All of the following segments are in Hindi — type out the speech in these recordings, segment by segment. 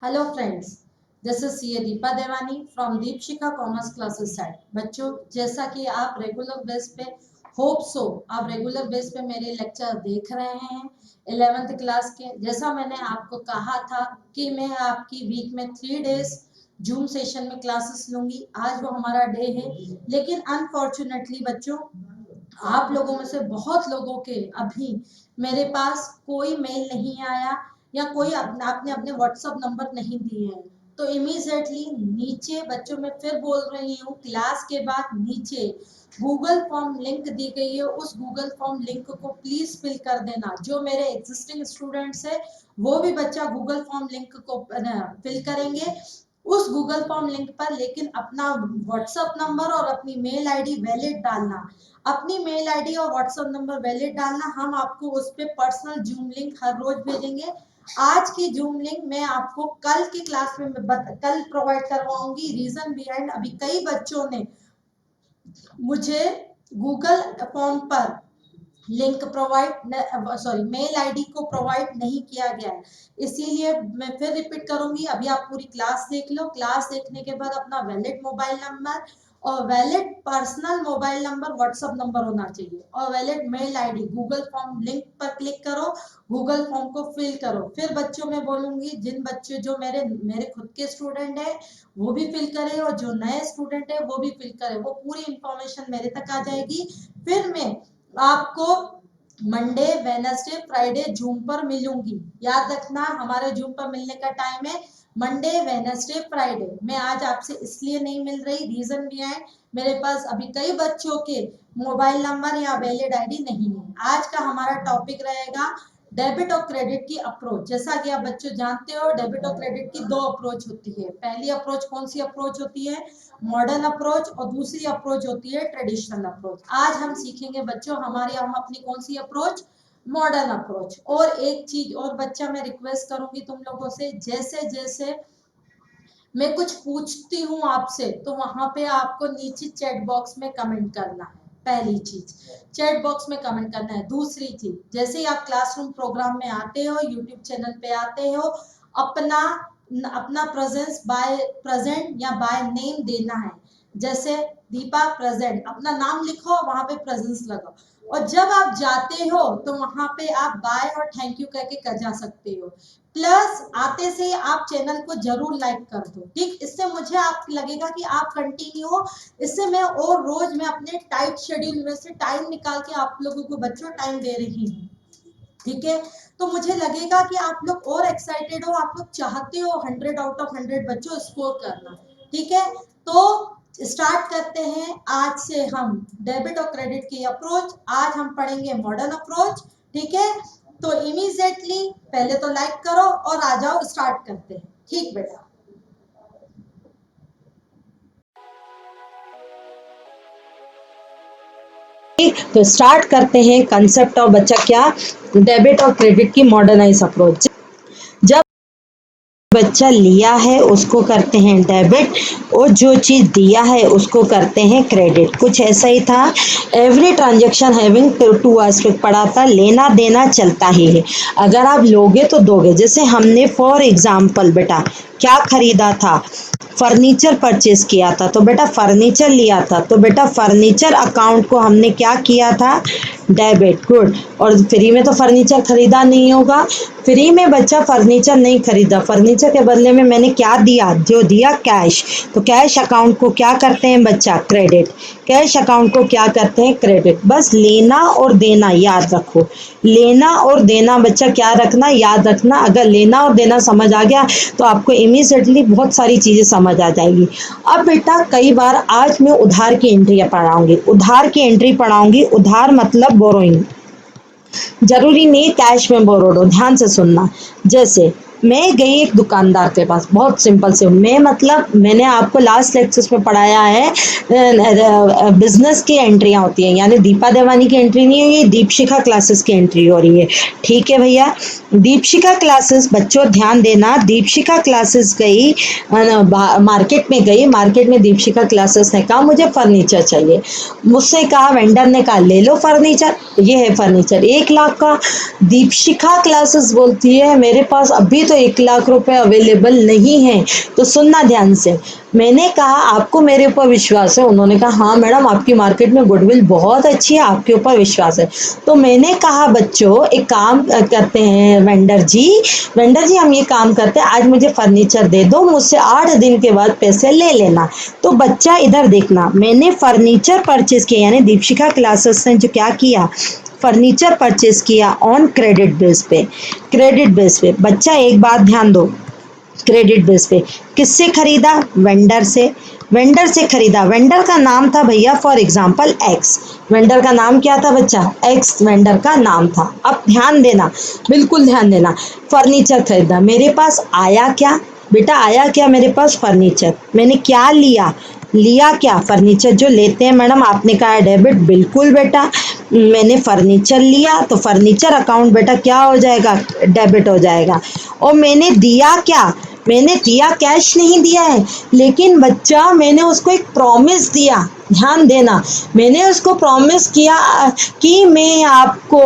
Hello friends, this is C Deepa Devani from Deepshikha commerce classes side. बच्चों, जैसा कि आप रेगुलर बेस पे आप रेगुलर बेस पे मेरे लेक्चर देख रहे हैं 11th क्लास के। जैसा मैंने आपको कहा था कि मैं आपकी वीक में 3 डेज जूम सेशन में क्लासेस लूंगी। आज वो हमारा डे है, लेकिन अनफॉर्चुनेटली बच्चों, आप लोगों में से बहुत लोगों के अभी मेरे पास कोई मेल नहीं आया या कोई आपने अपने व्हाट्सएप नंबर नहीं दिए हैं। तो इमीडिएटली नीचे बच्चों में फिर बोल रही हूँ, क्लास के बाद नीचे गूगल फॉर्म लिंक दी गई है, उस गूगल फॉर्म लिंक को प्लीज फिल कर देना। जो मेरे एग्जिस्टिंग स्टूडेंट्स है वो भी बच्चा गूगल फॉर्म लिंक को फिल करेंगे उस गूगल फॉर्म लिंक पर, लेकिन अपना व्हाट्सएप नंबर और अपनी मेल आईडी वैलिड डालना। अपनी मेल आईडी और व्हाट्सएप नंबर वैलिड डालना। हम आपको उस पर पर्सनल जूम लिंक हर रोज भेजेंगे। आज की जूम लिंक मैं आपको कल की क्लास में कल प्रोवाइड करवाऊंगी। रीजन बिहाइंड, अभी कई बच्चों ने मुझे गूगल फॉर्म पर लिंक मेल आईडी को प्रोवाइड नहीं किया गया है, इसीलिए मैं फिर रिपीट करूंगी। अभी आप पूरी क्लास देख लो। क्लास देखने के बाद अपना वैलिड मोबाइल नंबर और valid personal mobile number WhatsApp number होना चाहिए और valid mail ID, Google form link पर क्लिक करो, गूगल फॉर्म को फिल करो। फिर बच्चों में बोलूंगी, जिन बच्चे जो मेरे खुद के स्टूडेंट है वो भी फिल करे और जो नए स्टूडेंट है वो भी फिल करे। वो पूरी इंफॉर्मेशन मेरे तक आ जाएगी। फिर मैं आपको मंडे, वेडनेसडे, फ्राइडे जूम पर मिलूंगी। याद रखना, हमारे जूम पर मिलने का टाइम है मंडे, वेडनेसडे, फ्राइडे। मैं आज आपसे इसलिए नहीं मिल रही, रीजन भी है मेरे पास अभी कई बच्चों के मोबाइल नंबर या वैलिड आईडी नहीं है। आज का हमारा टॉपिक रहेगा डेबिट और क्रेडिट की अप्रोच। जैसा कि आप बच्चों जानते हो, डेबिट और क्रेडिट की 2 अप्रोच होती है। पहली अप्रोच कौन सी अप्रोच होती है? Modern approach. और दूसरी अप्रोच होती है ट्रेडिशनल अप्रोच। आज हम सीखेंगे बच्चों हम अपनी कौन सी अप्रोच? Modern approach. और एक चीज और बच्चा, मैं रिक्वेस्ट करूंगी तुम लोगों से, जैसे जैसे मैं कुछ पूछती हूँ आपसे तो वहां पे आपको नीचे चैट बॉक्स में कमेंट करना है। पहली चीज, चैट बॉक्स में कमेंट करना है। दूसरी चीज, जैसे ही आप क्लासरूम प्रोग्राम में आते हो, यूट्यूब चैनल पे आते हो, अपना अपना प्रेजेंट या बाय नेम देना है। जैसे दीपा प्रेजेंट, अपना नाम लिखो, वहां पे प्रेजेंस लगाओ। और जब आप जाते हो तो वहां पे आप बाय और थैंक यू करके कर जा सकते हो। प्लस आते से आप चैनल को जरूर लाइक कर दो, ठीक? इससे मुझे आप लगेगा कि आप कंटिन्यू हो। इससे मैं और रोज मैं अपने टाइट शेड्यूल में से टाइम निकाल के आप लोगों को बच्चों टाइम दे रही हूँ, ठीक है? तो मुझे लगेगा कि आप लोग और एक्साइटेड हो, आप लोग चाहते हो 100 आउट ऑफ 100 बच्चों स्कोर करना, ठीक है? तो स्टार्ट करते हैं। आज से हम डेबिट और क्रेडिट की अप्रोच, आज हम पढ़ेंगे मॉडर्न अप्रोच, ठीक है? तो इमीडिएटली पहले तो लाइक करो और आ जाओ, स्टार्ट करते हैं। ठीक बेटा? तो स्टार्ट करते हैं कंसेप्ट ऑफ बच्चा क्या, डेबिट और क्रेडिट की मॉडर्नाइज अप्रोच। जब बच्चा लिया है उसको करते हैं डेबिट और जो चीज दिया है उसको करते हैं क्रेडिट। कुछ ऐसा ही था। Every transaction having to aspect पढ़ा था, लेना देना चलता ही है। अगर आप लोगे तो दोगे। जैसे हमने फॉर एग्जाम्पल बेटा क्या खरीदा था, फर्नीचर परचेज किया था, तो बेटा फर्नीचर लिया था, तो बेटा फर्नीचर अकाउंट को हमने क्या किया था, डेबिट। गुड। और फ्री में तो फर्नीचर खरीदा नहीं होगा, फ्री में बच्चा फर्नीचर नहीं खरीदा, फर्नीचर के बदले में मैंने क्या दिया, जो दिया कैश, तो कैश अकाउंट को क्या करते हैं बच्चा, क्रेडिट। कैश अकाउंट को क्या करते हैं, क्रेडिट। बस लेना और देना याद रखो, लेना और देना बच्चा क्या रखना, याद रखना। अगर लेना और देना समझ आ गया तो आपको इमीडिएटली बहुत सारी चीजें समझ आ जाएगी। अब बेटा कई बार आज मैं उधार की एंट्री पढ़ाऊंगी, उधार की एंट्री पढ़ाऊंगी। उधार मतलब बोरोइंग, जरूरी नहीं कैश में बोरोड हो, ध्यान से सुनना। जैसे मैं गई एक दुकानदार के पास, बहुत सिंपल से, मैं मतलब मैंने आपको लास्ट लेक्चर्स में पढ़ाया है बिजनेस की एंट्रियां होती हैं, यानी दीपा देवानी की एंट्री नहीं है, ये दीपशिखा क्लासेस की एंट्री हो रही है, ठीक है भैया? दीपशिखा क्लासेस, बच्चों ध्यान देना, दीपशिखा क्लासेस गई, मार्केट में गई, मार्केट में दीपशिखा क्लासेस ने कहा मुझे फर्नीचर चाहिए, मुझसे कहा, वेंडर ने कहा ले लो फर्नीचर, ये है फर्नीचर 1 लाख का। दीपशिखा क्लासेस बोलती है मेरे पास अभी तो 1 लाख रुपए अवेलेबल नहीं है। तो सुनना ध्यान से, मैंने कहा आपको मेरे ऊपर विश्वास है? उन्होंने कहा हाँ मैडम, आपकी मार्केट में गुडविल बहुत अच्छी है, आपके ऊपर विश्वास है। तो मैंने कहा बच्चों एक काम करते हैं वेंडर जी हम ये काम करते हैं, आज मुझे फर्नीचर दे दो, मुझसे 8 दिन के बाद पैसे ले लेना। तो बच्चा इधर देखना, मैंने फर्नीचर परचेज किया, यानी दीपशिखा क्लासेस ने जो क्या किया, फर्नीचर परचेज किया ऑन क्रेडिट बेस पे। बच्चा एक बात ध्यान दो, क्रेडिट बेस पे किससे खरीदा? वेंडर से खरीदा। वेंडर का नाम था भैया फॉर एग्जांपल एक्स। वेंडर का नाम क्या था बच्चा? एक्स वेंडर का नाम था। अब ध्यान देना, बिल्कुल ध्यान देना, फर्नीचर खरीदा। मेरे पास आया क्या बेटा? आया क्या मेरे पास? फर्नीचर। मैंने क्या लिया क्या? फर्नीचर जो लेते हैं मैडम, आपने कहा है डेबिट, बिल्कुल बेटा मैंने फर्नीचर लिया, तो फर्नीचर अकाउंट बेटा क्या हो जाएगा? डेबिट हो जाएगा। और मैंने दिया क्या? मैंने दिया, कैश नहीं दिया है, लेकिन बच्चा मैंने उसको एक प्रॉमिस दिया। ध्यान देना, मैंने उसको प्रॉमिस किया कि मैं आपको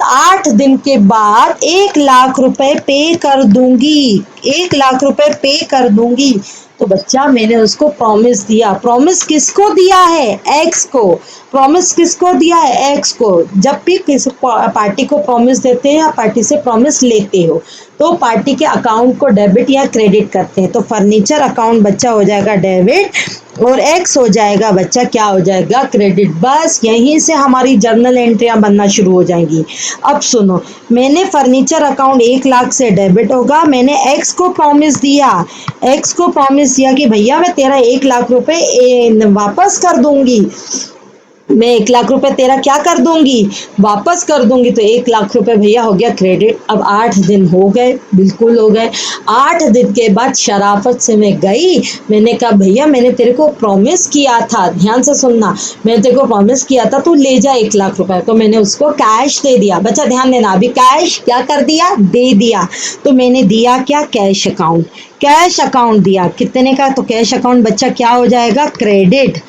8 दिन के बाद 1 लाख रुपए पे कर दूंगी, 1 लाख रुपए पे कर दूंगी। तो बच्चा मैंने उसको प्रॉमिस दिया। प्रॉमिस किसको दिया है? एक्स को। प्रॉमिस किसको दिया है? एक्स को। जब भी किसी पार्टी को प्रॉमिस देते हैं या पार्टी से प्रॉमिस लेते हो तो पार्टी के अकाउंट को डेबिट या क्रेडिट करते हैं। तो फर्नीचर अकाउंट बच्चा हो जाएगा डेबिट और एक्स हो जाएगा बच्चा क्या हो जाएगा? क्रेडिट। बस यहीं से हमारी जर्नल एंट्रियां बनना शुरू हो जाएंगी। अब सुनो, मैंने फर्नीचर अकाउंट 1 लाख से डेबिट होगा। मैंने एक्स को प्रॉमिस दिया कि भैया मैं तेरा 1 लाख रुपए वापस कर दूंगी, मैं 1 लाख रुपए तेरा क्या कर दूंगी? वापस कर दूंगी। तो 1 लाख रुपए भैया हो गया क्रेडिट। अब 8 दिन हो गए, बिल्कुल हो गए। 8 दिन के बाद शराफत से मैं गई, मैंने कहा भैया मैंने तेरे को प्रॉमिस किया था, ध्यान से सुनना, मैंने तेरे को प्रॉमिस किया था तू ले जा 1 लाख रुपए। तो मैंने उसको कैश दे दिया। बच्चा ध्यान देना, अभी कैश क्या कर दिया? दे दिया। तो मैंने दिया क्या? कैश अकाउंट दिया। कितने का? तो कैश अकाउंट बच्चा क्या हो जाएगा? क्रेडिट।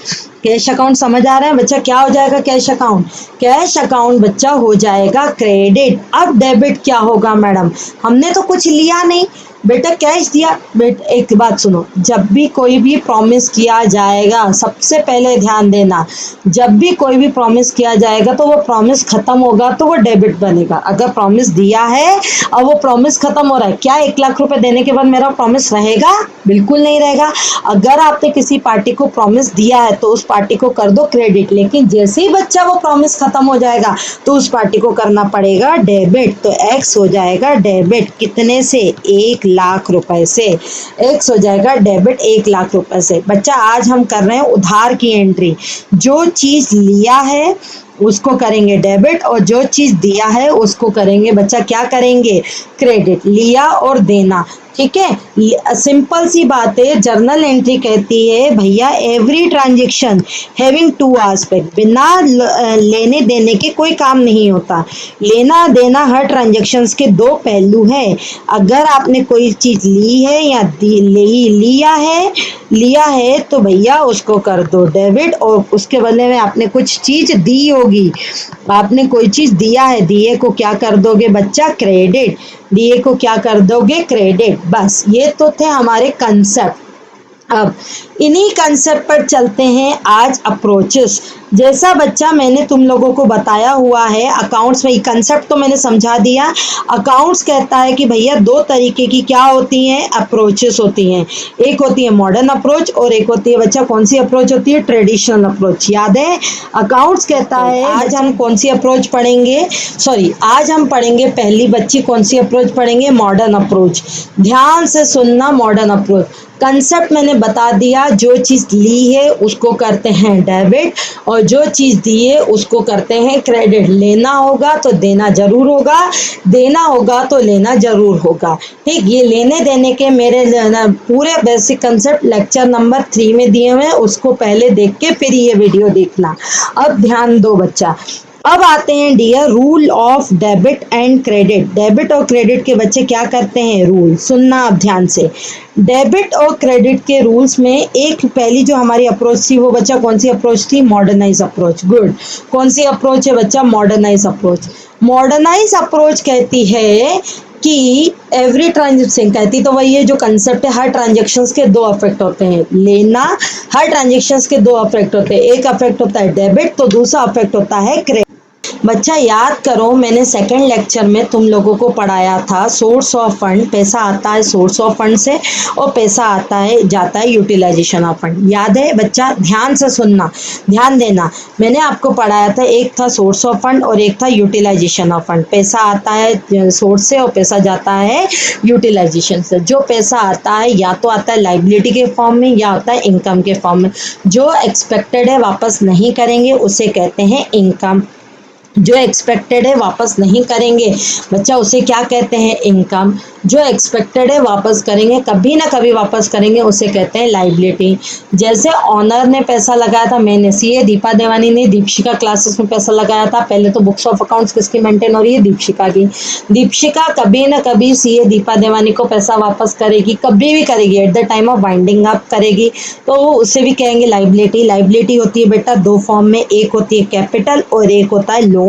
कैश अकाउंट समझ आ रहा है बच्चा? क्या हो जाएगा कैश अकाउंट बच्चा हो जाएगा क्रेडिट। अब डेबिट क्या होगा मैडम? हमने तो कुछ लिया नहीं बेटा, कैश दिया। बेटा एक बात सुनो, जब भी कोई भी प्रॉमिस किया जाएगा, सबसे पहले ध्यान देना, जब भी कोई भी प्रॉमिस किया जाएगा तो वो प्रॉमिस खत्म होगा तो वो डेबिट बनेगा। अगर प्रॉमिस दिया है और वो प्रॉमिस खत्म हो रहा है, क्या 1 लाख रुपए देने के बाद मेरा प्रॉमिस रहेगा? बिल्कुल नहीं रहेगा। अगर आपने किसी पार्टी को प्रॉमिस दिया है तो उस पार्टी को कर दो क्रेडिट, लेकिन जैसे ही बच्चा वो प्रॉमिस खत्म हो जाएगा तो उस पार्टी को करना पड़ेगा डेबिट। तो एक्स हो जाएगा डेबिट। कितने से? 1 लाख रुपए से। एक्स हो जाएगा डेबिट 1 लाख रुपए से। बच्चा आज हम कर रहे हैं उधार की एंट्री। जो चीज लिया है उसको करेंगे डेबिट और जो चीज दिया है उसको करेंगे बच्चा क्या करेंगे? क्रेडिट। लिया और देना, ठीक है, सिंपल सी बात है। जर्नल एंट्री कहती है भैया एवरी ट्रांजेक्शन हैविंग 2 एस्पेक्ट, बिना लेने देने के कोई काम नहीं होता। लेना देना हर ट्रांजेक्शन्स के 2 पहलू हैं। अगर आपने कोई चीज ली है या लिया है तो भैया उसको कर दो डेबिट, और उसके बदले में आपने कुछ चीज दी होगी, आपने कोई चीज दिया है, दिए को क्या कर दोगे बच्चा? क्रेडिट। दिए को क्या कर दोगे? क्रेडिट। बस ये तो थे हमारे कंसेप्ट। अब इन्हीं कंसेप्ट पर चलते हैं आज अप्रोचेस। जैसा बच्चा मैंने तुम लोगों को बताया हुआ है अकाउंट्स में, कंसेप्ट तो मैंने समझा दिया। अकाउंट्स कहता है कि भैया 2 तरीके की क्या होती हैं? अप्रोचेस होती हैं। एक होती है मॉडर्न अप्रोच और एक होती है बच्चा कौन सी अप्रोच होती है? Traditional approach. याद है? अकाउंट्स कहता है आज हम कौन सी अप्रोच पढ़ेंगे? आज हम पढ़ेंगे, पहली बच्ची कौन सी अप्रोच पढ़ेंगे? Modern approach. ध्यान से सुनना, मॉडर्न अप्रोच कंसेप्ट मैंने बता दिया। जो चीज ली है उसको करते हैं डेबिट और जो चीज दी है उसको करते हैं क्रेडिट। लेना होगा तो देना जरूर होगा, देना होगा तो लेना जरूर होगा। ठीक, ये लेने देने के मेरे पूरे बेसिक कंसेप्ट लेक्चर नंबर 3 में दिए हुए हैं, उसको पहले देख के फिर ये वीडियो देखना। अब ध्यान दो बच्चा, अब आते हैं dear rule of debit and credit. Debit और क्रेडिट के बच्चे क्या करते हैं? रूल सुनना अब ध्यान से। डेबिट और क्रेडिट के रूल्स में एक पहली जो हमारी अप्रोच थी वो बच्चा कौन सी अप्रोच थी? Modernise approach. गुड। कौन सी अप्रोच है बच्चा? Modernise approach. मॉडर्नाइज अप्रोच कहती है कि एवरी ट्रांजेक्शन, कहती तो वही है जो कंसेप्ट है, हर ट्रांजेक्शन्स के दो अफेक्ट होते हैं, लेना, हर ट्रांजेक्शन्स के दो अफेक्ट होते हैं, एक अफेक्ट होता है डेबिट तो दूसरा अफेक्ट होता है क्रेडिट। बच्चा याद करो, मैंने सेकंड लेक्चर में तुम लोगों को पढ़ाया था सोर्स ऑफ फंड, पैसा आता है सोर्स ऑफ फंड से और पैसा आता है जाता है यूटिलाइजेशन ऑफ फंड। याद है बच्चा? ध्यान से सुनना, ध्यान देना। मैंने आपको पढ़ाया था, एक था सोर्स ऑफ फंड और एक था यूटिलाइजेशन ऑफ फंड। पैसा आता है सोर्स से और पैसा जाता है यूटिलाइजेशन से। जो पैसा आता है या तो आता है लाइबिलिटी के फॉर्म में या आता है इनकम के फॉर्म में। जो एक्सपेक्टेड है वापस नहीं करेंगे उसे कहते हैं इनकम। जो एक्सपेक्टेड है वापस नहीं करेंगे बच्चा उसे क्या कहते हैं? इनकम। जो एक्सपेक्टेड है वापस करेंगे, कभी ना कभी वापस करेंगे, उसे कहते हैं लाइबिलिटी। जैसे ऑनर ने पैसा लगाया था, मैंने सीए दीपा देवानी ने दीपशिका क्लासेस में पैसा लगाया था। पहले तो बुक्स ऑफ अकाउंट्स किसकी मेंटेन हो रही है? दीपशिका की। दीपशिका कभी ना कभी सीए दीपा देवानी को पैसा वापस करेगी, कभी भी करेगी, at the time of winding up करेगी, तो उसे भी कहेंगे लाइबिलिटी। लाइबिलिटी होती है बेटा दो फॉर्म में, एक होती है कैपिटल और एक होता है लोन।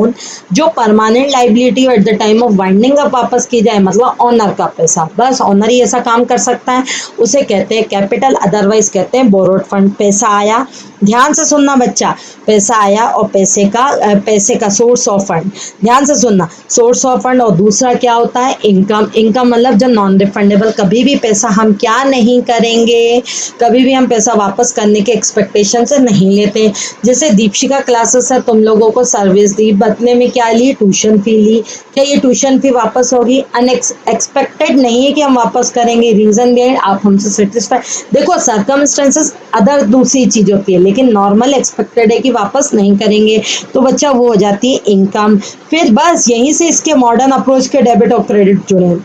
जो permanent liability at the time of winding up वापस की जाए, मतलब ऑनर का पैसा, बस ऑनर ही ऐसा काम कर सकता है, उसे कहते हैं कैपिटल, अदरवाइज कहते हैं बोरोड फंड। पैसा आया, ध्यान से सुनना बच्चा, पैसा आया और पैसे का सोर्स ऑफ फंड, ध्यान से सुनना, सोर्स ऑफ फंड। और दूसरा क्या होता है? इनकम। इनकम मतलब जो नॉन रिफंडेबल, कभी भी पैसा हम क्या नहीं करेंगे, कभी भी हम पैसा वापस करने के एक्सपेक्टेशन से नहीं लेते। जैसे दीपशिका क्लासेस है, तुम लोगों को सर्विस दी, बदले में क्या ली? ट्यूशन फी ली। क्या ये ट्यूशन फी वापस होगी? अनएक्सपेक्टेड नहीं है कि हम वापस करेंगे, रीजन ये आप हमसे सेटिस्फाइड। देखो सर्कमस्टेंसेस अदर दूसरी चीज होती है, लेकिन नॉर्मल एक्सपेक्टेड है कि वापस नहीं करेंगे, तो बच्चा वो हो जाती है इनकम। फिर बस यहीं से इसके मॉडर्न अप्रोच के डेबिट और क्रेडिट जुड़े।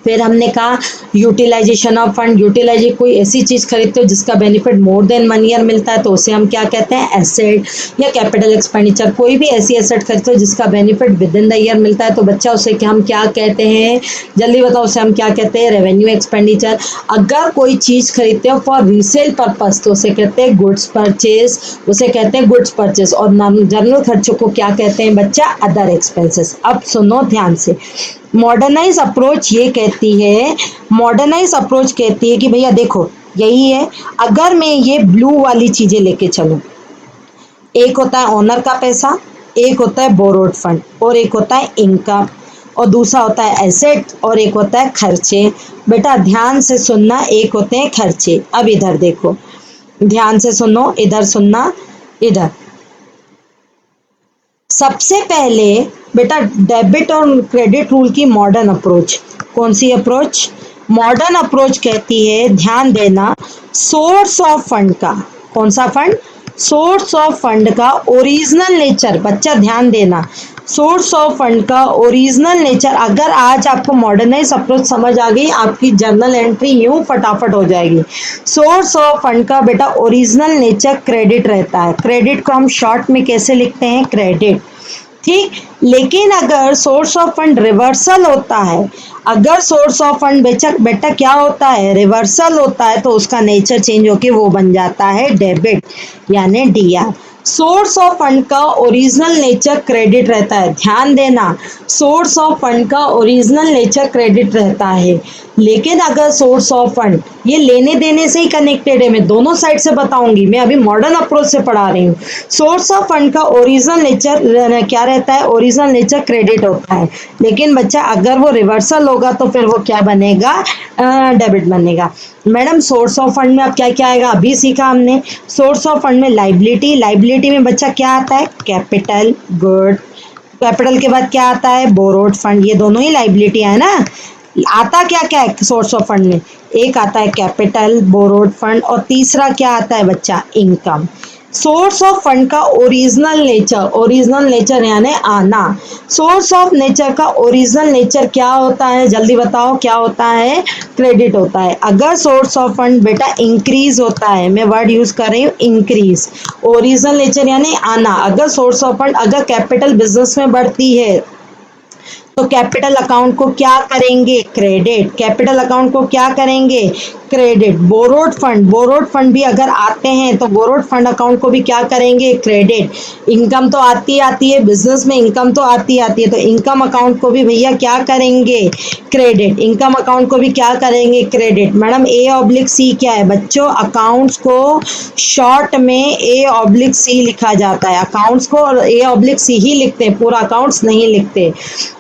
फिर हमने कहा यूटिलाइजेशन ऑफ फंड। यूटिलाइज कोई ऐसी चीज़ खरीदते हो जिसका बेनिफिट मोर देन 1 ईयर मिलता है तो उसे हम क्या कहते हैं? एसेट। या कैपिटल एक्सपेंडिचर, कोई भी ऐसी एसेट खरीदते हो जिसका benefit with in the year मिलता है तो बच्चा उसे हम क्या कहते हैं? जल्दी बताओ, उसे हम क्या कहते हैं? Revenue expenditure. अगर कोई चीज़ खरीदते हो फॉर रीसेल पर्पज तो उसे कहते हैं गुड्स परचेज, उसे कहते हैं गुड्स परचेज। और जनरल खर्चों को क्या कहते हैं बच्चा? Other expenses. अब सुनो ध्यान से, मॉडर्नाइज अप्रोच ये कहती है, मॉडर्नाइज अप्रोच कहती है कि भैया देखो यही है, अगर मैं ये ब्लू वाली चीजें लेके चलूं, एक होता है ओनर का पैसा, एक होता है बोरोड फंड और एक होता है इनकम, और दूसरा होता है एसेट और एक होता है खर्चे। बेटा ध्यान से सुनना, एक होते हैं खर्चे। अब इधर देखो, ध्यान से सुनो, इधर सुनना, इधर सबसे पहले बेटा डेबिट और क्रेडिट रूल की मॉडर्न अप्रोच, कौन सी अप्रोच? मॉडर्न अप्रोच कहती है, ध्यान देना, सोर्स ऑफ फंड का, कौन सा फंड? सोर्स ऑफ फंड का ओरिजिनल नेचर। बच्चा ध्यान देना, सोर्स ऑफ फंड का ओरिजिनल नेचर। अगर आज आपको मॉडर्नाइज अप्रोच समझ आ गई, आपकी जर्नल एंट्री यूं फटाफट हो जाएगी। सोर्स ऑफ फंड का बेटा ओरिजिनल नेचर क्रेडिट रहता है। क्रेडिट को हम शॉर्ट में कैसे लिखते हैं? क्रेडिट, ठीक। लेकिन अगर सोर्स ऑफ फंड रिवर्सल होता है, अगर सोर्स ऑफ फंड बेटा क्या होता है? रिवर्सल होता है, तो उसका नेचर चेंज होके वो बन जाता है डेबिट यानी डीआर। सोर्स ऑफ फंड का ओरिजिनल नेचर क्रेडिट रहता है, ध्यान देना, सोर्स ऑफ फंड का ओरिजिनल नेचर क्रेडिट रहता है। लेकिन अगर सोर्स ऑफ फंड, ये लेने देने से ही कनेक्टेड है, मैं दोनों साइड से बताऊंगी, मैं अभी मॉडर्न अप्रोच से पढ़ा रही हूँ। सोर्स ऑफ फंड का ओरिजिनल नेचर क्या रहता है? ओरिजिनल नेचर क्रेडिट होता है। लेकिन बच्चा अगर वो रिवर्सल होगा तो फिर वो क्या बनेगा? डेबिट बनेगा। मैडम सोर्स ऑफ फंड में अब क्या क्या आएगा? अभी सीखा हमने, सोर्स ऑफ फंड में लाइबिलिटी, लाइबिलिटी में बच्चा क्या आता है? Capital good. कैपिटल के बाद क्या आता है? Borrowed fund. ये दोनों ही लाइबिलिटी है ना। आता क्या क्या है सोर्स ऑफ फंड में? एक आता है कैपिटल, बोरोड फंड, और तीसरा क्या आता है बच्चा? इनकम। सोर्स ऑफ फंड का ओरिजिनल नेचर, ओरिजिनल नेचर यानी आना, सोर्स ऑफ नेचर का ओरिजिनल नेचर क्या होता है? जल्दी बताओ क्या होता है? क्रेडिट होता है। अगर सोर्स ऑफ फंड बेटा इंक्रीज होता है, मैं वर्ड यूज कर रही हूँ इंक्रीज, ओरिजिनल नेचर यानी आना, अगर सोर्स ऑफ फंड, अगर कैपिटल बिजनेस में बढ़ती है तो कैपिटल अकाउंट को क्या करेंगे? क्रेडिट। कैपिटल अकाउंट को क्या करेंगे? क्रेडिट। बोरोड फंड भी अगर आते हैं तो बोरोड फंड अकाउंट को भी क्या करेंगे? क्रेडिट। इनकम तो आती है बिजनेस में, इनकम तो आती है, तो इनकम अकाउंट को भी भैया क्या करेंगे? क्रेडिट। इनकम अकाउंट को भी क्या करेंगे? क्रेडिट। मैडम A/C क्या है बच्चों? अकाउंट्स को शॉर्ट में A/C लिखा जाता है। अकाउंट्स को A/C ही लिखते हैं, पूरा अकाउंट्स नहीं लिखते।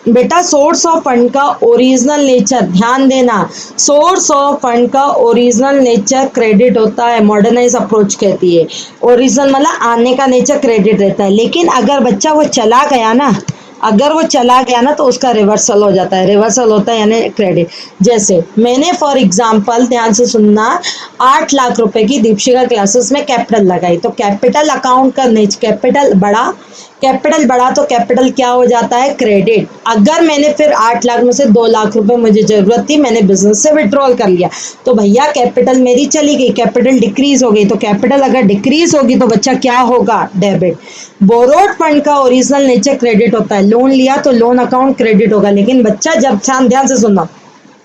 बेटा सोर्स ऑफ फंड का ओरिजिनल नेचर ध्यान देना, सोर्स ऑफ फंड का ओरिजिनल नेचर क्रेडिट होता है, मॉडर्नाइज अप्रोच कहती है। ओरिजिनल मतलब आने का नेचर क्रेडिट रहता है, लेकिन अगर बच्चा वो चला गया ना, अगर वो चला गया ना तो उसका रिवर्सल हो जाता है, रिवर्सल होता है यानी क्रेडिट। जैसे मैंने फॉर एग्जांपल ध्यान से सुनना 8 लाख रुपए की दीपशिका क्लासेस में कैपिटल लगाई, तो कैपिटल अकाउंट का कैपिटल बढ़ा तो कैपिटल क्या हो जाता है? क्रेडिट। अगर मैंने फिर 8 लाख में से 2 लाख रुपए मुझे जरूरत थी, मैंने बिजनेस से विड्रॉल कर लिया, तो भैया कैपिटल मेरी चली गई, कैपिटल डिक्रीज हो गई, तो कैपिटल अगर डिक्रीज होगी तो बच्चा क्या होगा? डेबिट। बोरोड फंड का ओरिजिनल नेचर क्रेडिट होता है, लोन लिया तो लोन अकाउंट क्रेडिट होगा, लेकिन बच्चा जब ध्यान से सुनना,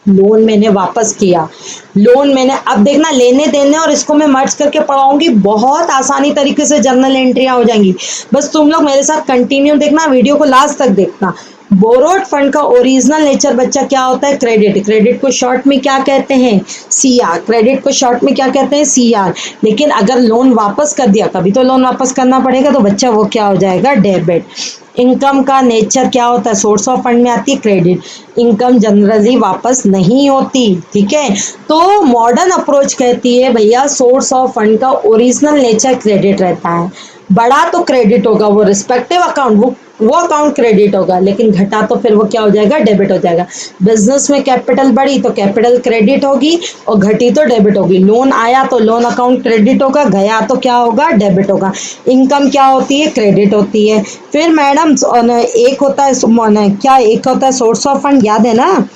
लोन मैंने वापस किया, लोन मैंने, अब देखना लेने देने और इसको मैं मर्ज करके पढ़ाऊंगी, बहुत आसानी तरीके से जर्नल एंट्रियां हो जाएंगी। बस तुम लोग मेरे साथ कंटिन्यू देखना, वीडियो को लास्ट तक देखना। बोरोड फंड का ओरिजिनल नेचर बच्चा क्या होता है? क्रेडिट। क्रेडिट को शॉर्ट में क्या कहते हैं? CR। क्रेडिट को शॉर्ट में क्या कहते हैं? CR। लेकिन अगर लोन वापस कर दिया, कभी तो लोन वापस करना पड़ेगा, तो बच्चा वो क्या हो जाएगा? डेबिट। इनकम का नेचर क्या होता है? सोर्स ऑफ फंड में आती है क्रेडिट। इनकम जनरली वापस नहीं होती, ठीक है। तो मॉडर्न अप्रोच कहती है भैया सोर्स ऑफ फंड का ओरिजिनल नेचर क्रेडिट रहता है, बढ़ा तो क्रेडिट होगा, वो रिस्पेक्टिव अकाउंट वो अकाउंट क्रेडिट होगा, लेकिन घटा तो फिर वो क्या हो जाएगा? डेबिट हो जाएगा। बिजनेस में कैपिटल बढ़ी तो कैपिटल क्रेडिट होगी और घटी तो डेबिट होगी। लोन आया तो लोन अकाउंट क्रेडिट होगा, गया तो क्या होगा? डेबिट होगा। इनकम क्या होती है? क्रेडिट होती है। फिर मैडम एक होता है क्या, एक होता है सोर्स ऑफ फंड, याद है ना?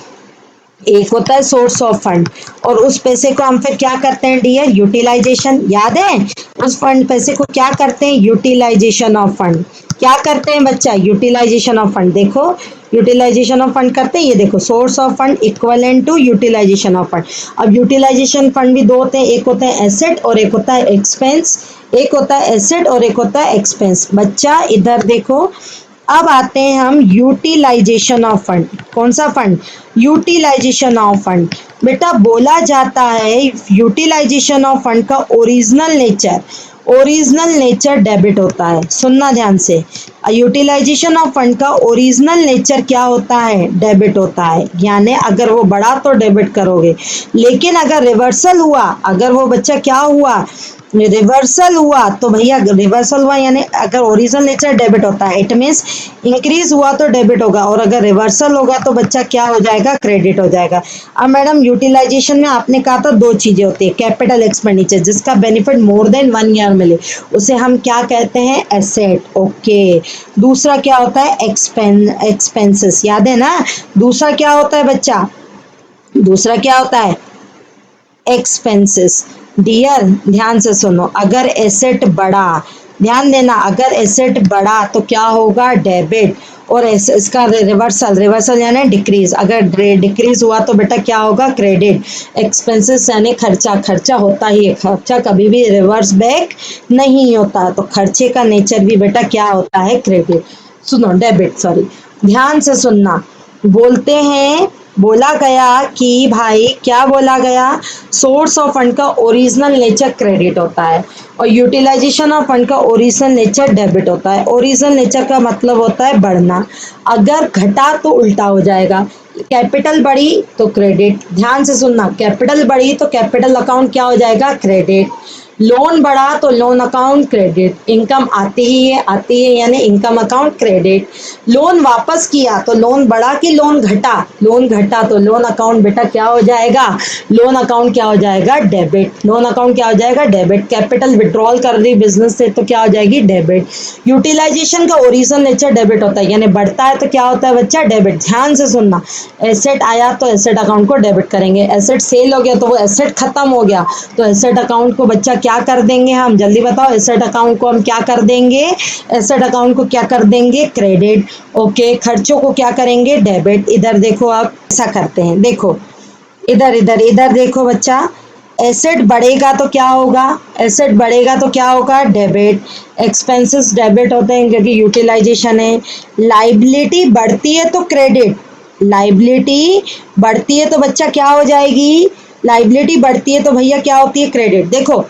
एक होता है सोर्स ऑफ फंड, और उस पैसे को हम फिर क्या करते हैं डियर? यूटिलाइजेशन, याद है? उस फंड पैसे को क्या करते हैं? Utilisation of fund. क्या करते हैं बच्चा? Utilisation of fund. देखो यूटिलाइजेशन ऑफ फंड करते हैं, ये देखो source of fund equivalent to utilisation of fund. अब यूटिलाइजेशन फंड भी दो होते हैं, एक होता है एसेट और एक होता है एक्सपेंस। एक होता है एसेट और एक होता है एक्सपेंस। बच्चा इधर देखो, अब आते हैं हम यूटिलाइजेशन ऑफ फंड। कौन सा फंड? Utilisation of fund. बेटा बोला जाता है यूटिलाइजेशन ऑफ फंड का ओरिजिनल नेचर डेबिट होता है। सुनना ध्यान से, यूटिलाइजेशन ऑफ फंड का ओरिजिनल नेचर क्या होता है? डेबिट होता है, यानी अगर वो बढ़ा तो डेबिट करोगे, लेकिन अगर रिवर्सल हुआ, अगर वो बच्चा क्या हुआ? रिवर्सल हुआ तो भैया रिवर्सल हुआ यानी अगर ओरिजिनल नेचर डेबिट होता है, इट मीन्स इंक्रीज हुआ तो डेबिट होगा, और अगर रिवर्सल होगा तो बच्चा क्या हो जाएगा? क्रेडिट हो जाएगा। अब मैडम यूटिलाइजेशन में आपने कहा था दो चीजें होती है, कैपिटल एक्सपेंडिचर जिसका बेनिफिट मोर देन 1 ईयर मिले, उसे हम क्या कहते हैं? एसेट। ओके। दूसरा क्या होता है? एक्सपेंसेस, याद है ना? दूसरा क्या होता है बच्चा? दूसरा क्या होता है? एक्सपेंसेस। डियर ध्यान से सुनो, अगर एसेट बढ़ा, ध्यान देना, अगर एसेट बढ़ा तो क्या होगा? डेबिट। और इसका रिवर्सल यानी डिक्रीज, अगर डिक्रीज हुआ तो बेटा क्या होगा? क्रेडिट। एक्सपेंसेस यानी खर्चा, खर्चा होता ही है, खर्चा कभी भी रिवर्स बैक नहीं होता, तो खर्चे का नेचर भी बेटा क्या होता है? क्रेडिट। सुनो, डेबिट, सॉरी, ध्यान से सुनना। बोलते हैं, बोला गया कि भाई क्या बोला गया? सोर्स ऑफ फंड का ओरिजिनल नेचर क्रेडिट होता है और यूटिलाइजेशन ऑफ फंड का ओरिजिनल नेचर डेबिट होता है। ओरिजिनल नेचर का मतलब होता है बढ़ना, अगर घटा तो उल्टा हो जाएगा। कैपिटल बढ़ी तो क्रेडिट, ध्यान से सुनना, कैपिटल बढ़ी तो कैपिटल अकाउंट क्या हो जाएगा? क्रेडिट। लोन बढ़ा तो लोन अकाउंट क्रेडिट। इनकम आती है यानी इनकम अकाउंट क्रेडिट। लोन वापस किया तो लोन बढ़ा कि लोन घटा? लोन घटा तो लोन अकाउंट बेटा क्या हो जाएगा? लोन अकाउंट क्या हो जाएगा? डेबिट। लोन अकाउंट क्या हो जाएगा? डेबिट। कैपिटल विड्रॉल कर रही बिजनेस से तो क्या हो जाएगी? डेबिट। यूटिलाइजेशन का ओरिजिनल नेचर डेबिट होता है, यानी बढ़ता है तो क्या होता है बच्चा? डेबिट। ध्यान से सुनना, एसेट आया तो एसेट अकाउंट को डेबिट करेंगे, एसेट सेल हो गया तो वो एसेट खत्म हो गया तो एसेट अकाउंट को बच्चा क्या क्या कर देंगे हम, जल्दी बताओ। एसेट अकाउंट को हम क्या कर देंगे, एसेट अकाउंट को क्या कर देंगे, क्रेडिट। ओके, खर्चों को क्या करेंगे, डेबिट। इधर देखो, आप ऐसा करते हैं, देखो इधर इधर इधर देखो बच्चा, एसेट बढ़ेगा तो क्या होगा, एसेट बढ़ेगा तो क्या होगा, डेबिट। एक्सपेंसेस डेबिट होते हैं क्योंकि यूटिलाइजेशन है। लाइबिलिटी बढ़ती है तो क्रेडिट, लाइबिलिटी बढ़ती है तो बच्चा क्या हो जाएगी, लाइबिलिटी बढ़ती है तो भैया क्या होती है, क्रेडिट। देखो,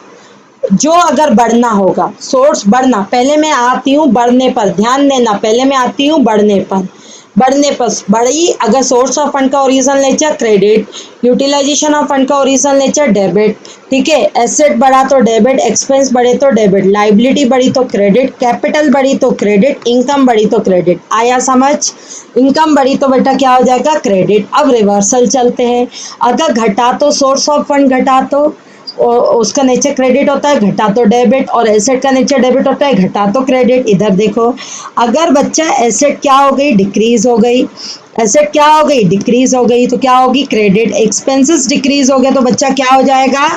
जो अगर बढ़ना होगा, सोर्स बढ़ना, पहले मैं आती हूँ बढ़ने पर, ध्यान देना, पहले मैं आती हूँ बढ़ने पर, बढ़ने पर बढ़ी अगर सोर्स ऑफ फंड का original nature credit, utilisation of fund का ओरिजिनल नेचर डेबिट, ठीक है। एसेट बढ़ा तो डेबिट, एक्सपेंस बढ़े तो डेबिट, लाइबिलिटी बढ़ी तो क्रेडिट, कैपिटल बढ़ी तो क्रेडिट, इनकम बढ़ी तो क्रेडिट। आया समझ, इनकम बढ़ी तो बेटा क्या हो जाएगा, क्रेडिट। अब रिवर्सल चलते हैं, अगर घटा तो सोर्स ऑफ फंड घटा तो उसका नेचर क्रेडिट होता है, घटा तो डेबिट, और एसेट का नेचर डेबिट होता है, घटा तो क्रेडिट। इधर देखो, अगर बच्चा एसेट क्या हो गई, डिक्रीज हो गई, एसेट क्या हो गई, डिक्रीज हो गई, तो क्या होगी, क्रेडिट। एक्सपेंसेस डिक्रीज हो गया तो बच्चा क्या हो जाएगा,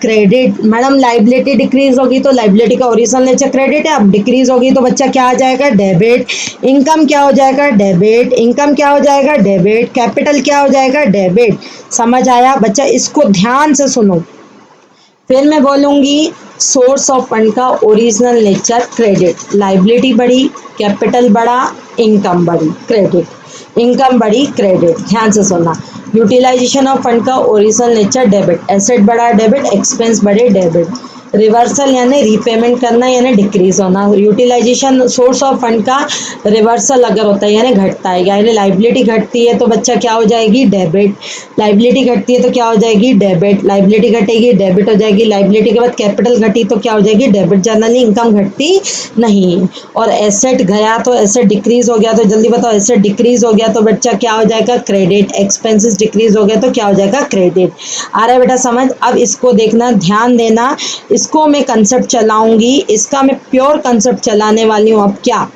क्रेडिट। मैडम लाइबिलिटी डिक्रीज होगी तो लाइबिलिटी का ओरिजिनल नेचर क्रेडिट है, अब डिक्रीज होगी तो बच्चा क्या आ जाएगा, डेबिट। इनकम क्या हो जाएगा, डेबिट। इनकम क्या हो जाएगा, डेबिट। कैपिटल क्या हो जाएगा, डेबिट। समझ आया बच्चा, इसको ध्यान से सुनो, फिर मैं बोलूंगी सोर्स ऑफ फंड का ओरिजिनल नेचर क्रेडिट, लाइबिलिटी बढ़ी, कैपिटल बढ़ा, इनकम बढ़ी, क्रेडिट। इनकम बढ़ी, क्रेडिट। ध्यान से सुनना, यूटिलाइजेशन ऑफ फंड का ओरिजिनल नेचर डेबिट, एसेट बढ़ा डेबिट, एक्सपेंस बढ़े डेबिट। रिवर्सल यानी रीपेमेंट करना यानी डिक्रीज होना। यूटिलाइजेशन सोर्स ऑफ फंड का रिवर्सल अगर होता है यानी घटता है, यानी लाइबिलिटी घटती है तो बच्चा क्या हो जाएगी, डेबिट। लाइबिलिटी घटती है तो क्या हो जाएगी, डेबिट। लाइबिलिटी घटेगी, डेबिट हो जाएगी। लाइबिलिटी के बाद कैपिटल घटी तो क्या हो जाएगी, डेबिट। जनरली इनकम घटती नहीं। और एसेट गया तो एसेट डिक्रीज हो गया तो जल्दी बताओ, एसेट डिक्रीज हो गया तो बच्चा क्या हो जाएगा, क्रेडिट। एक्सपेंसेस डिक्रीज हो गया तो क्या हो जाएगा, क्रेडिट। आ रहा है बेटा समझ। अब इसको देखना, ध्यान देना, इसको मैं कंसेप्ट चलाऊंगी, इसका मैं प्योर कंसेप्ट चलाने वाली हूँ। अब क्या,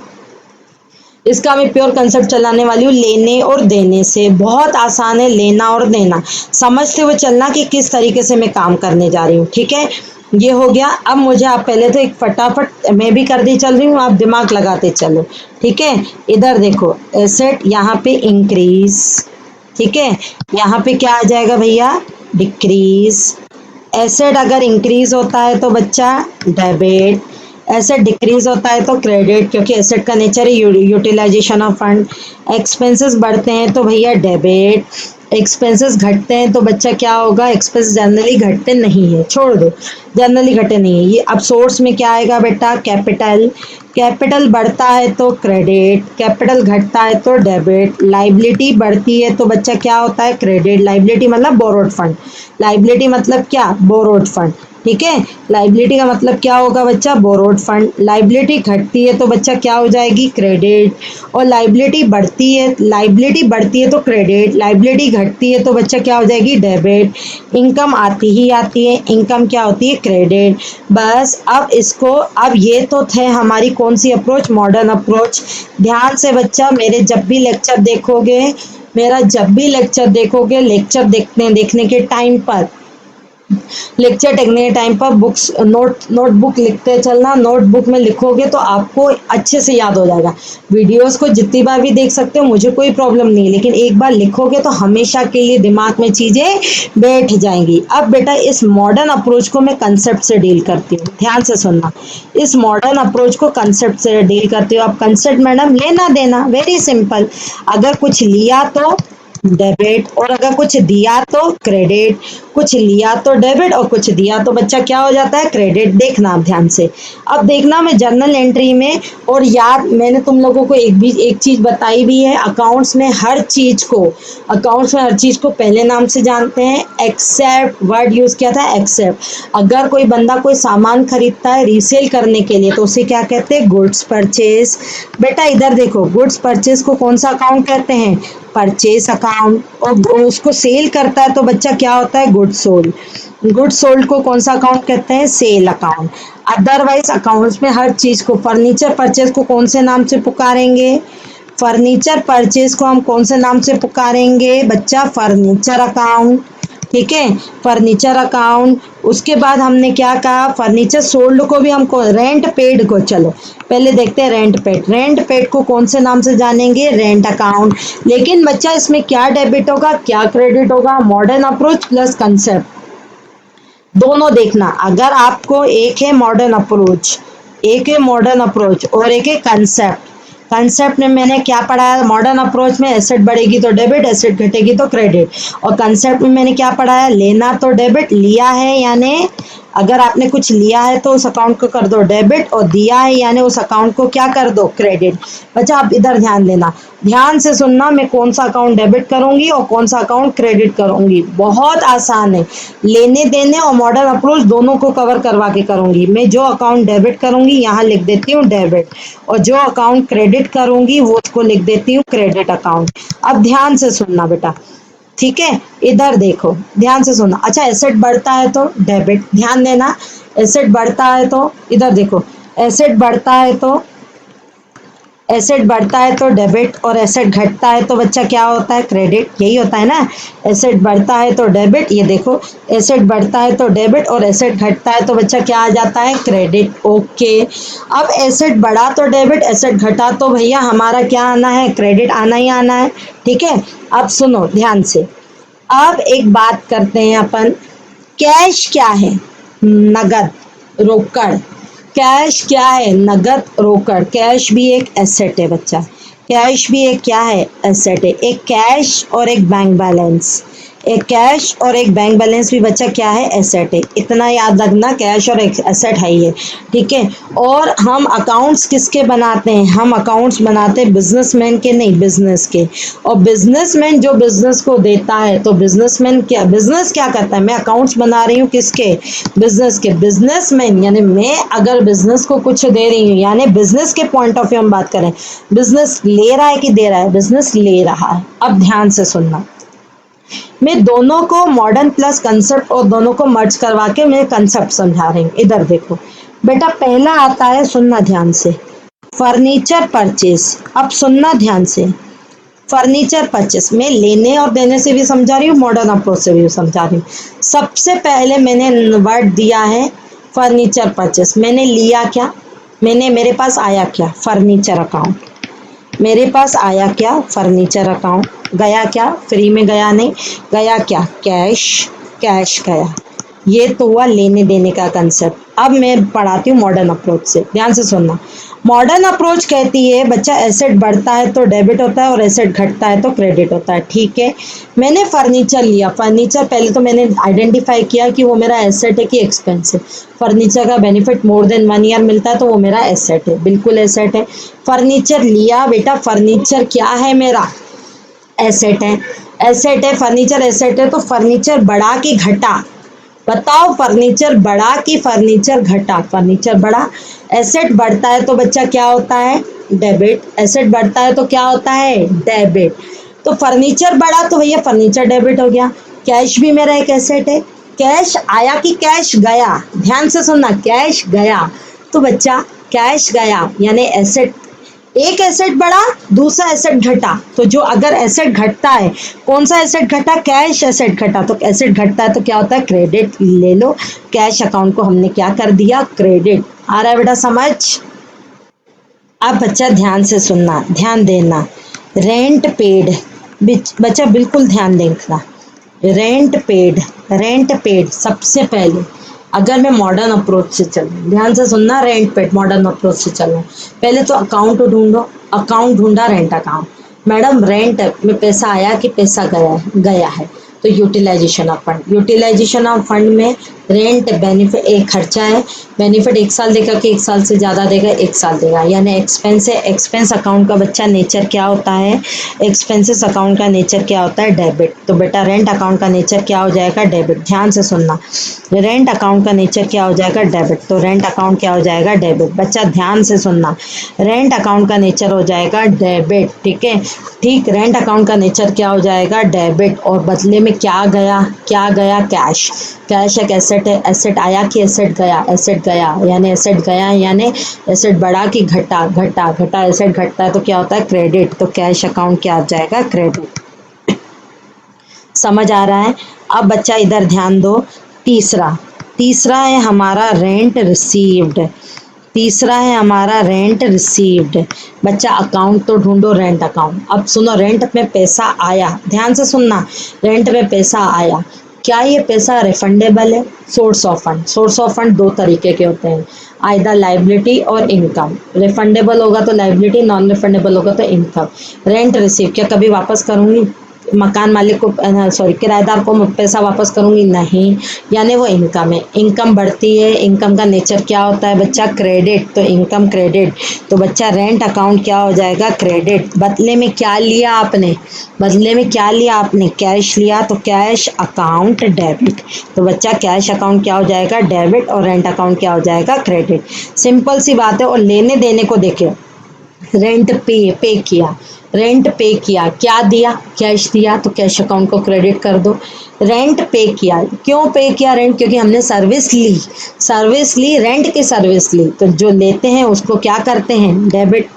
इसका मैं प्योर कंसेप्ट चलाने वाली हूँ, लेने और देने से। बहुत आसान है लेना और देना, समझते हुए चलना कि किस तरीके से मैं काम करने जा रही हूँ, ठीक है। ये हो गया। अब मुझे आप पहले तो एक फटाफट मैं भी कर दी चल रही हूँ, आप दिमाग लगाते चलो, ठीक है। इधर देखो, एसेट यहाँ पे इंक्रीज, ठीक है, यहाँ पे क्या आ जाएगा भैया, डिक्रीज। एसेट अगर इंक्रीज होता है तो बच्चा डेबिट, एसेट डिक्रीज होता है तो क्रेडिट, क्योंकि एसेट का नेचर है यूटिलाइजेशन ऑफ फंड। एक्सपेंसेस बढ़ते हैं तो भैया डेबिट, एक्सपेंसेस घटते हैं तो बच्चा क्या होगा, एक्सपेंस जनरली घटते नहीं है, छोड़ दो, जनरली घटे नहीं है ये। अब सोर्स में क्या आएगा बेटा, कैपिटल। कैपिटल बढ़ता है तो क्रेडिट, कैपिटल घटता है तो डेबिट। लाइबिलिटी बढ़ती है तो बच्चा क्या होता है, क्रेडिट। लाइबिलिटी मतलब बोरोड फंड, लाइबिलिटी मतलब क्या, बोरोड फंड, ठीक है। लाइबिलिटी का मतलब क्या होगा बच्चा, बोरोड फंड। लाइबिलिटी घटती है तो बच्चा क्या हो जाएगी, क्रेडिट। और लाइबिलिटी बढ़ती है, लाइबिलिटी बढ़ती है तो क्रेडिट, लाइबिलिटी घटती है तो बच्चा क्या हो जाएगी, डेबिट। इनकम आती ही आती है, इनकम क्या होती है, क्रेडिट। बस अब इसको, अब ये तो थे हमारी कौन सी अप्रोच, मॉडर्न अप्रोच। ध्यान से बच्चा, मेरे जब भी लेक्चर देखोगे, मेरा जब भी लेक्चर देखोगे, लेक्चर देखने के टाइम पर, लेक्चर टेकने के टाइम पर बुक्स नोटबुक लिखते चलना। नोटबुक में लिखोगे तो आपको अच्छे से याद हो जाएगा। वीडियोस को जितनी बार भी देख सकते हो, मुझे कोई प्रॉब्लम नहीं, लेकिन एक बार लिखोगे तो हमेशा के लिए दिमाग में चीज़ें बैठ जाएंगी। अब बेटा इस मॉडर्न अप्रोच को मैं कंसेप्ट से डील करती हूँ, ध्यान से सुनना। इस मॉडर्न अप्रोच को कंसेप्ट से डील करती हूँ। अब कंसेप्ट मैडम लेना देना, वेरी सिंपल। अगर कुछ लिया तो डेबिट, और अगर कुछ दिया तो क्रेडिट। कुछ लिया तो डेबिट और कुछ दिया तो बच्चा क्या हो जाता है, क्रेडिट। देखना आप ध्यान से। अब देखना मैं जर्नल एंट्री में, और याद मैंने तुम लोगों को एक चीज बताई भी है, अकाउंट्स में हर चीज को, अकाउंट्स में हर चीज को पहले नाम से जानते हैं, एक्सेप्ट वर्ड यूज किया था, एक्सेप्ट। अगर कोई बंदा कोई सामान खरीदता है रीसेल करने के लिए तो उसे क्या कहते हैं, गुड्स परचेज। बेटा इधर देखो, गुड्स परचेज को कौन सा अकाउंट कहते हैं, परचेज अकाउंट। और उसको सेल करता है तो बच्चा क्या होता है, गुड सोल्ड। गुड सोल्ड को कौन सा अकाउंट कहते हैं, सेल अकाउंट। अदरवाइज अकाउंट्स में हर चीज को, फर्नीचर परचेज को कौन से नाम से पुकारेंगे, फर्नीचर परचेज को हम कौन से नाम से पुकारेंगे बच्चा, फर्नीचर अकाउंट। ठीक है, फर्नीचर अकाउंट। उसके बाद हमने क्या कहा, फर्नीचर सोल्ड को भी हमको रेंट पेड को, चलो पहले देखते हैं रेंट पेड। रेंट पेड को कौन से नाम से जानेंगे, रेंट अकाउंट। लेकिन बच्चा इसमें क्या डेबिट होगा क्या क्रेडिट होगा, मॉडर्न अप्रोच प्लस कंसेप्ट दोनों देखना। अगर आपको एक है मॉडर्न अप्रोच, एक है मॉडर्न अप्रोच और एक है कंसेप्ट। कंसेप्ट में मैंने क्या पढ़ाया, मॉडर्न अप्रोच में एसेट बढ़ेगी तो डेबिट, एसेट घटेगी तो क्रेडिट। और कंसेप्ट में मैंने क्या पढ़ाया, लेना तो डेबिट, लिया है यानी अगर आपने कुछ लिया है तो उस अकाउंट को कर दो डेबिट, और दिया है यानी उस अकाउंट को क्या कर दो, क्रेडिट। बच्चा आप इधर ध्यान देना, ध्यान से सुनना, मैं कौन सा अकाउंट डेबिट करूंगी और कौन सा अकाउंट क्रेडिट करूंगी। बहुत आसान है, लेने देने और मॉडर्न अप्रोच दोनों को कवर करवा के करूंगी। मैं जो अकाउंट डेबिट करूंगी यहाँ लिख देती हूँ डेबिट, और जो अकाउंट क्रेडिट करूंगी वो उसको लिख देती हूँ क्रेडिट अकाउंट। अब ध्यान से सुनना बेटा, ठीक है, इधर देखो ध्यान से सुनना। अच्छा, एसेट बढ़ता है तो डेबिट, ध्यान देना, एसेट बढ़ता है तो इधर देखो, एसेट बढ़ता है तो एसेट बढ़ता है तो डेबिट, और एसेट घटता है तो बच्चा क्या होता है, क्रेडिट। यही होता है ना, एसेट बढ़ता है तो डेबिट, ये देखो एसेट बढ़ता है तो डेबिट और एसेट घटता है तो बच्चा क्या आ जाता है, क्रेडिट। ओके, अब एसेट बढ़ा तो डेबिट, एसेट घटा तो भैया हमारा क्या आना है, क्रेडिट आना ही आना है। ठीक है, अब सुनो ध्यान से, अब एक बात करते हैं अपन, कैश क्या है, नगद, रोकड़। कैश क्या है, नगद, रोकड़। कैश भी एक एसेट है बच्चा, कैश भी एक क्या है, एसेट है। एक कैश और एक बैंक बैलेंस, एक कैश और एक बैंक बैलेंस भी बच्चा क्या है, एसेट है। इतना याद रखना, कैश और एक एसेट है ये, ठीक है। और हम अकाउंट्स किसके बनाते हैं, हम अकाउंट्स बनाते हैं बिजनेसमैन के, नहीं बिजनेस के। और बिजनेसमैन जो बिजनेस को देता है, तो बिजनेसमैन क्या, बिजनेस क्या करता है, मैं अकाउंट्स बना रही हूँ किसके, बिजनेस के। बिजनेसमैन यानी मैं अगर बिजनेस को कुछ दे रही हूँ, यानी बिजनेस के पॉइंट ऑफ व्यू हम बात करें, बिजनेस ले रहा है कि दे रहा है, बिजनेस ले रहा है। अब ध्यान से सुनना, मैं दोनों को मॉडर्न प्लस कंसेप्ट और दोनों को मर्ज करवा के मैं कंसेप्ट समझा रही हूँ। इधर देखो बेटा, पहला आता है, सुनना ध्यान से, फर्नीचर परचेज। अब सुनना ध्यान से, फर्नीचर परचेस मैं लेने और देने से भी समझा रही हूँ, मॉडर्न अप्रोच से भी समझा रही हूँ। सबसे पहले मैंने वर्ड दिया है फर्नीचर परचेस। मैंने लिया क्या, मैंने, मेरे पास आया क्या, फर्नीचर अकाउंट। मेरे पास आया क्या, फर्नीचर अकाउंट। गया क्या, फ्री में गया नहीं, गया क्या, कैश, कैश गया। ये तो हुआ लेने देने का कंसेप्ट। अब मैं पढ़ाती हूँ मॉडर्न अप्रोच से, ध्यान से सुनना। मॉडर्न अप्रोच कहती है बच्चा, एसेट बढ़ता है तो डेबिट होता है और एसेट घटता है तो क्रेडिट होता है। ठीक है, मैंने फर्नीचर लिया, फर्नीचर पहले तो मैंने आइडेंटिफाई किया कि वो मेरा एसेट है कि एक्सपेंस है। फर्नीचर का बेनिफिट मोर देन 1 ईयर मिलता है तो वो मेरा एसेट है, बिल्कुल एसेट है। फर्नीचर लिया बेटा, फर्नीचर क्या है मेरा, एसेट है, एसेट है, फर्नीचर एसेट है। तो फर्नीचर बढ़ा कि घटा, बताओ, फर्नीचर बढ़ा कि फर्नीचर घटा, फर्नीचर बढ़ा। एसेट बढ़ता है तो बच्चा क्या होता है, डेबिट। एसेट बढ़ता है तो क्या होता है, डेबिट। तो फर्नीचर बढ़ा तो भैया फर्नीचर डेबिट हो गया। कैश भी मेरा एक एसेट है। कैश आया कि कैश गया, ध्यान से सुनना, कैश गया तो बच्चा कैश गया यानी एसेट, एक एसेट बढ़ा दूसरा एसेट घटा। तो जो अगर एसेट घटता है, कौन सा एसेट घटा, कैश एसेट घटा, तो एसेट घटता है तो क्या होता है, क्रेडिट। ले लो, कैश अकाउंट को हमने क्या कर दिया, क्रेडिट। आ रहा है बेटा समझ। अब बच्चा ध्यान से सुनना, ध्यान देना, रेंट पेड, बच्चा बिल्कुल ध्यान देखना, रेंट पेड, रेंट पेड सबसे पहले, अगर मैं मॉडर्न अप्रोच से चलूँ, ध्यान से सुनना, रेंट पेड मॉडर्न अप्रोच से चलूँ, पहले तो अकाउंट ढूंढो, अकाउंट ढूंढा, रेंट अकाउंट। मैडम रेंट में पैसा आया कि पैसा गया है, तो utilisation of fund, utilisation of fund में रेंट बेनिफिट एक खर्चा है, बेनिफिट 1 साल देगा कि 1 साल से ज़्यादा देगा, 1 साल देगा, यानी एक्सपेंस है। एक्सपेंस अकाउंट का बच्चा नेचर क्या होता है, एक्सपेंसेस अकाउंट का नेचर क्या होता है, डेबिट। तो बेटा रेंट अकाउंट का नेचर क्या हो जाएगा, डेबिट। ध्यान से सुनना, रेंट अकाउंट का नेचर क्या हो जाएगा, डेबिट। तो रेंट अकाउंट क्या हो जाएगा, डेबिट। बच्चा ध्यान से सुनना, रेंट अकाउंट का नेचर हो जाएगा डेबिट, ठीक है। ठीक, रेंट अकाउंट का नेचर क्या हो जाएगा, डेबिट। और बदले में क्या गया, क्या गया, कैश। कैश एक एसेट है, एसेट आया कि एसेट गया, एसेट गया यानी एसेट गया, यानी एसेट बढ़ा कि घटा, घटा घटा, एसेट घटता है तो क्या होता है, क्रेडिट। तो कैश अकाउंट क्या आ जाएगा, क्रेडिट। समझ आ रहा है। अब बच्चा इधर ध्यान दो, तीसरा तीसरा है हमारा रेंट रिसीव्ड, तीसरा है हमारा रेंट रिसीव्ड। बच्चा अकाउंट तो ढूंढो, रेंट अकाउंट। अब सुनो, रेंट में पैसा आया, ध्यान से सुनना, रेंट में पैसा आया, क्या ये पैसा रिफंडेबल है? Source of fund, source of fund दो तरीके के होते हैं, आइदर लाइबिलिटी और इनकम। रिफंडेबल होगा तो लाइबिलिटी, नॉन रिफंडेबल होगा तो इनकम। रेंट रिसीव, क्या कभी वापस करूंगी मकान मालिक को, सॉरी किराएदार को पैसा वापस करूंगी? नहीं, यानी वो इनकम है। इनकम बढ़ती है, इनकम का नेचर क्या होता है बच्चा? क्रेडिट, तो इनकम क्रेडिट। तो बच्चा रेंट अकाउंट क्या हो जाएगा? क्रेडिट। बदले में क्या लिया आपने? बदले में क्या लिया आपने? कैश लिया, तो कैश अकाउंट डेबिट। तो बच्चा कैश अकाउंट क्या हो जाएगा? डेबिट, और रेंट अकाउंट क्या हो जाएगा? क्रेडिट। सिंपल सी बात है। और लेने देने को देखिए, रेंट पे किया, रेंट पे किया, क्या दिया? कैश दिया, तो कैश अकाउंट को क्रेडिट कर दो। रेंट पे किया, क्यों पे किया रेंट? क्योंकि हमने सर्विस ली, सर्विस ली, रेंट की सर्विस ली, तो जो लेते हैं उसको क्या करते हैं? डेबिट।